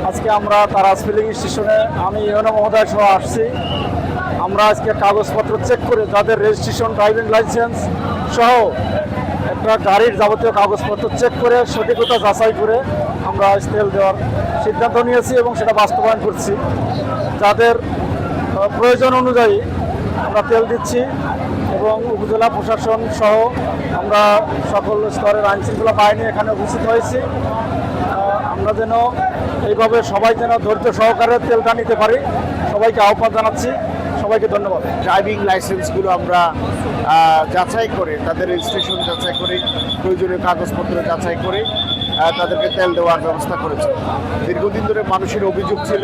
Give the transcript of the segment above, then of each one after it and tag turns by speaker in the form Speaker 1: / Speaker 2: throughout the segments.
Speaker 1: আজকে আমরা তারাস ফিলিং স্টেশনে আমি ইউনো মহোদয় সহ আসছি। আমরা আজকে কাগজপত্র চেক করে যাদের রেজিস্ট্রেশন, ড্রাইভিং লাইসেন্স সহ একটা গাড়ির যাবতীয় কাগজপত্র চেক করে সঠিকতা যাচাই করে আমরা আজ তেল দেওয়ার সিদ্ধান্ত নিয়েছি এবং সেটা বাস্তবায়ন করছি। যাদের প্রয়োজন অনুযায়ী আমরা তেল দিচ্ছি এবং উপজেলা প্রশাসন সহ আমরা সকল স্তরের আইনশৃঙ্খলা বাহিনী এখানে উপস্থিত হয়েছি। আমরা যেন এইভাবে সবাই যেন ধৈর্য সহকারে তেলটা নিতে পারি, সবাইকে আহ্বান জানাচ্ছি। সবাইকে ধন্যবাদ।
Speaker 2: ড্রাইভিং লাইসেন্সগুলো আমরা যাচাই করে, তাদের রেজিস্ট্রেশন যাচাই করে, প্রয়োজনীয় কাগজপত্র যাচাই করে তাদেরকে তেল দেওয়ার ব্যবস্থা করেছে। দীর্ঘদিন ধরে মানুষের অভিযোগ ছিল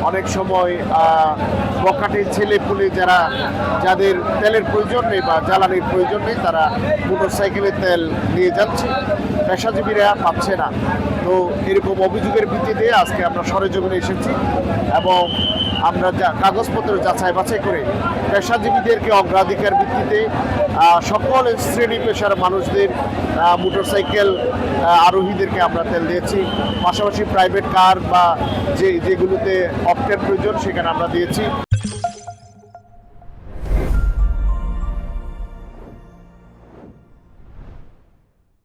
Speaker 2: অনেক সময় বখাটে ছেলেপুলে যাদের তেলের প্রয়োজন নেই বা জ্বালানির প্রয়োজন নেই, তারা মোটরসাইকেলে তেল নিয়ে যাচ্ছে, পেশাজীবীরা পাচ্ছে না। তো এরকম অভিযোগের ভিত্তিতে আজকে আমরা সরেজমিনে এসেছি এবং আমরা কাগজপত্র যাচাই বাছাই করে পেশাজীবীদেরকে অগ্রাধিকার ভিত্তিতে সকল শ্রেণী পেশার মানুষদের, মোটরসাইকেল আরোহীদেরকে আমরা তেল দিয়েছি। পাশাপাশি প্রাইভেট কার বা যেগুলোতে অক্টের প্রয়োজন সেখানে আমরা দিয়েছি।